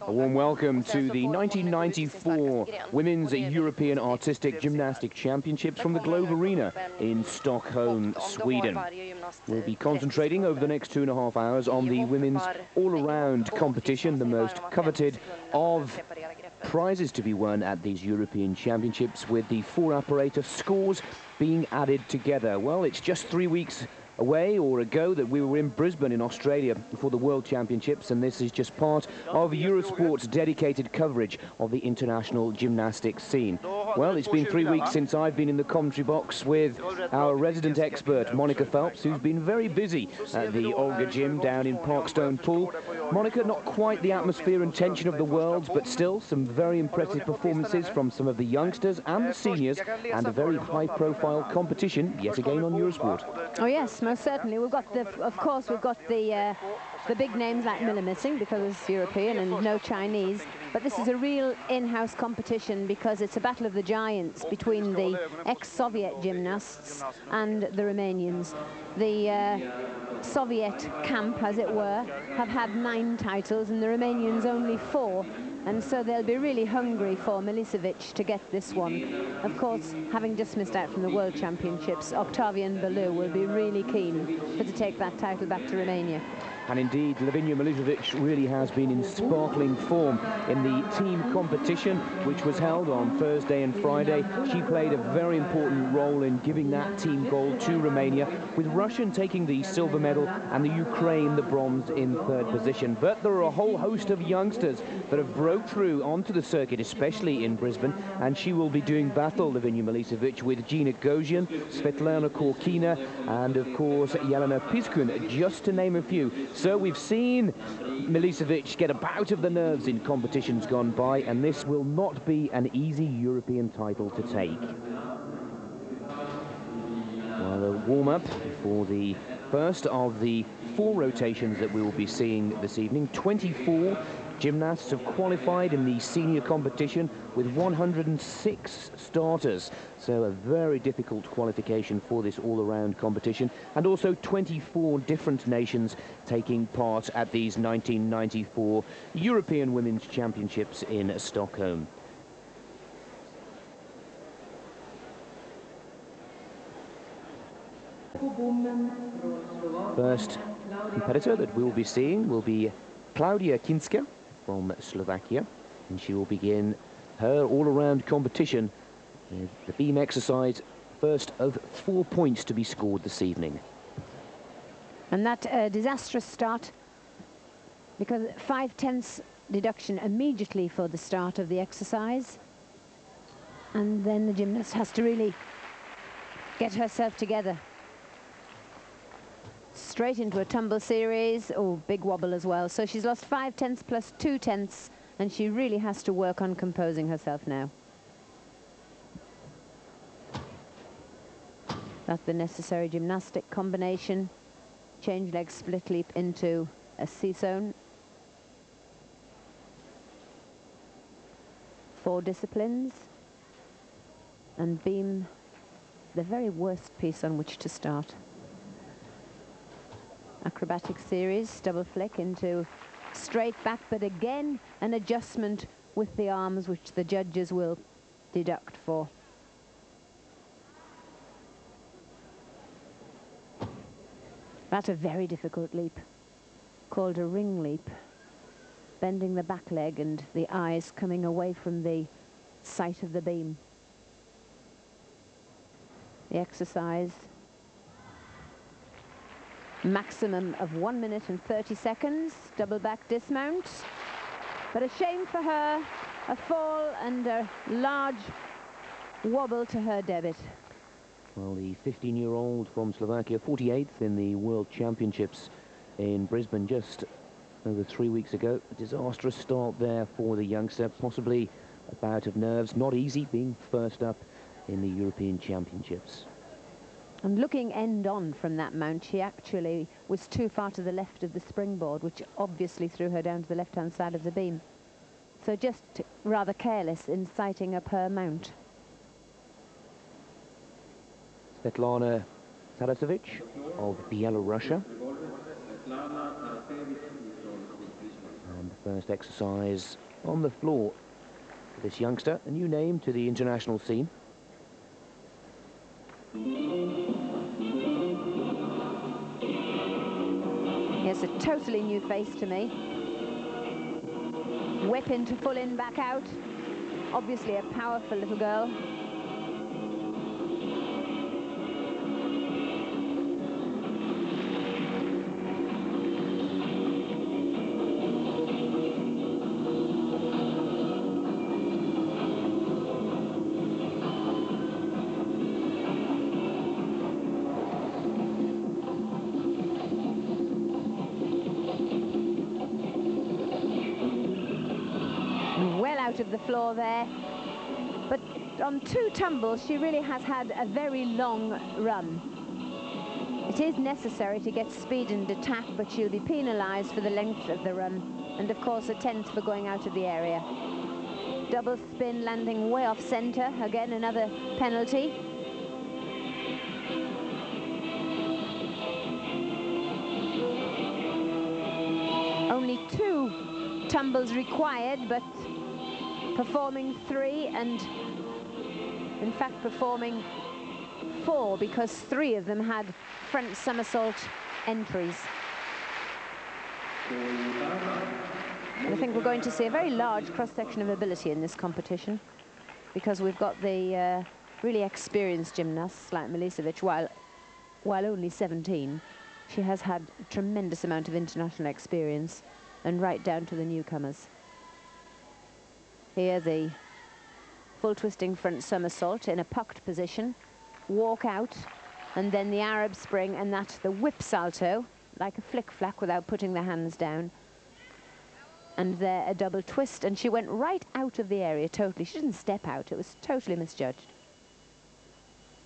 A warm welcome to the 1994 Women's European Artistic Gymnastics Championships from the Globe Arena in Stockholm, Sweden. We'll be concentrating over the next 2.5 hours on the women's all-around competition, the most coveted of prizes to be won at these European Championships, with the 4 apparatus scores being added together. Well, it's just 3 weeks away or ago that we were in Brisbane in Australia for the World Championships, and this is just part of Eurosport's dedicated coverage of the international gymnastics scene. Well, it's been 3 weeks since I've been in the commentary box with our resident expert Monica Phelps, who's been very busy at the Olga Gym down in Parkstone Pool. Monica, not quite the atmosphere and tension of the Worlds, but still some very impressive performances from some of the youngsters and the seniors, and a very high-profile competition yet again on Eurosport. Oh yes, most certainly. We've got of course, we've got the big names like Miller missing because it's European and no Chinese. But this is a real in-house competition because it's a battle of the giants between the ex-Soviet gymnasts and the Romanians. The Soviet camp, as it were, have had 9 titles and the Romanians only 4. And so they'll be really hungry for Milicevic to get this one. Of course, having just missed out from the World Championships, Octavian Belu will be really keen to take that title back to Romania. And indeed, Lavinia Milicevic really has been in sparkling form in the team competition, which was held on Thursday and Friday. She played a very important role in giving that team gold to Romania, with Russia taking the silver medal and the Ukraine the bronze in 3rd position. But there are a whole host of youngsters that have broke through onto the circuit, especially in Brisbane, and she will be doing battle, Lavinia Milicevic, with Gina Gosian, Svetlana Korkina, and of course Jelena Piskun, just to name a few. So we've seen Milicevic get a bout of the nerves in competitions gone by, and this will not be an easy European title to take. Well, a warm-up for the first of the 4 rotations that we will be seeing this evening. 24 gymnasts have qualified in the senior competition with 106 starters. So a very difficult qualification for this all-around competition. And also 24 different nations taking part at these 1994 European Women's Championships in Stockholm. First competitor that we will be seeing will be Klaudia Kinska from Slovakia, and she will begin her all-around competition with the beam exercise, first of 4 points to be scored this evening. And that disastrous start, because 5/10 deduction immediately for the start of the exercise, and then the gymnast has to really get herself together. Straight into a tumble series. Oh, big wobble as well. So she's lost 5/10 plus 2/10, and she really has to work on composing herself now. That's the necessary gymnastic combination. Change leg split leap into a C-zone. 4 disciplines. And beam, the very worst piece on which to start. Acrobatic series, double flick into straight back, but again an adjustment with the arms which the judges will deduct for. That's a very difficult leap, called a ring leap, bending the back leg and the eyes coming away from the sight of the beam. The exercise, maximum of 1 minute and 30 seconds, double back dismount. But a shame for her, a fall and a large wobble to her debit. Well, the 15-year-old from Slovakia, 48th in the World Championships in Brisbane just over 3 weeks ago. A disastrous start there for the youngster, possibly a bout of nerves. Not easy being first up in the European Championships. And looking end on from that mount, she actually was too far to the left of the springboard, which obviously threw her down to the left-hand side of the beam. So just rather careless in sighting up her mount. Svetlana Tarasovic of Belarus. First exercise on the floor for this youngster, a new name to the international scene. Yes, a totally new face to me. Whip into full in, back out. Obviously a powerful little girl. Well out of the floor there, but on 2 tumbles she really has had a very long run. It is necessary to get speed and attack, but she'll be penalised for the length of the run, and of course a 10th for going out of the area. Double spin landing way off centre, again another penalty. Only 2 tumbles required, but performing 3, and in fact performing 4, because 3 of them had front somersault entries. And I think we're going to see a very large cross-section of ability in this competition, because we've got the really experienced gymnasts like Milicevic. While only 17, she has had a tremendous amount of international experience, and right down to the newcomers. Here the full twisting front somersault in a pucked position, walk out, and then the Arab spring, and that's the whip salto, like a flick-flack without putting the hands down. And there a double twist, and she went right out of the area totally. She didn't step out, it was totally misjudged.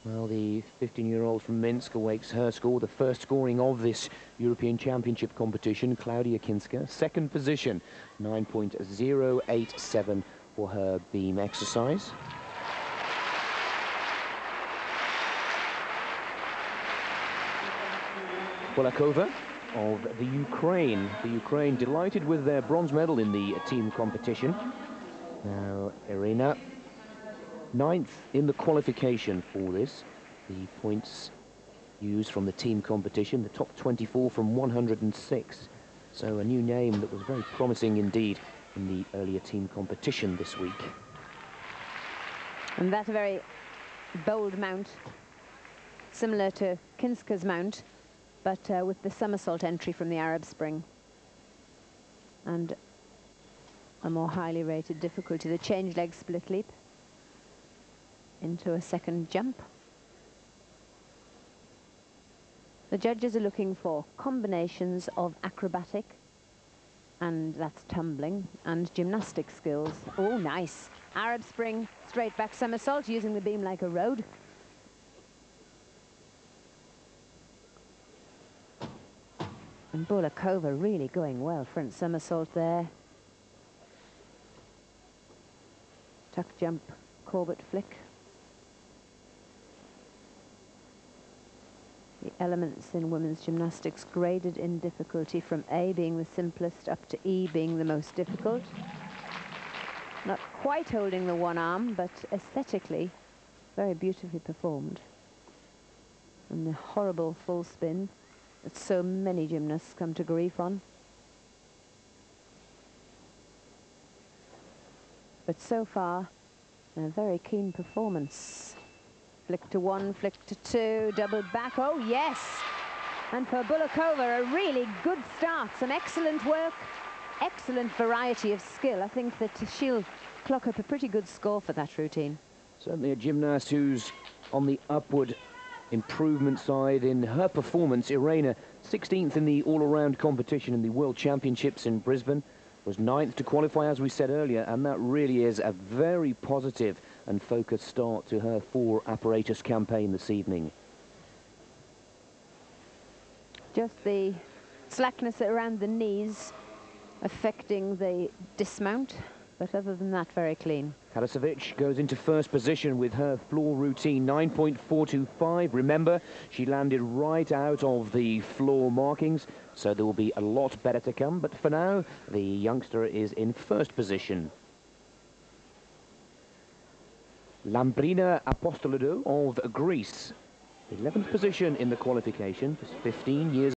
Well, the 15-year-old from Minsk awakes her score, the first scoring of this European Championship competition, Claudia Kinska. Second position, 9.087 for her beam exercise. Polakova of the Ukraine. The Ukraine delighted with their bronze medal in the team competition. Now, Irina, 9th in the qualification for this. The points used from the team competition, the top 24 from 106. So a new name that was very promising indeed in the earlier team competition this week. And that's a very bold mount, similar to Kinska's mount, but with the somersault entry from the Arab spring. And a more highly rated difficulty, the change leg split leap into a second jump. The judges are looking for combinations of acrobatic, and that's tumbling, and gymnastic skills. Oh, nice. Arab spring, straight back somersault, using the beam like a road. And Polakova really going well. Front somersault there. Tuck jump, Corbett flick. The elements in women's gymnastics graded in difficulty, from A being the simplest up to E being the most difficult. Not quite holding the one arm, but aesthetically very beautifully performed. And the horrible full spin that so many gymnasts come to grief on. But so far, a very keen performance. Flick to 1, flick to 2, double back, oh yes! And for Polakova, a really good start, some excellent work, excellent variety of skill. I think that she'll clock up a pretty good score for that routine. Certainly a gymnast who's on the upward improvement side in her performance. Irina, 16th in the all-around competition in the World Championships in Brisbane, was 9th to qualify, as we said earlier, and that really is a very positive and focused start to her 4 apparatus campaign this evening. Just the slackness around the knees affecting the dismount. but other than that, very clean. Harasovic goes into first position with her floor routine, 9.425. Remember, she landed right out of the floor markings, so there will be a lot better to come. But for now, the youngster is in first position. Lambrina Apostolidou of Greece, 11th position in the qualification, just 15 years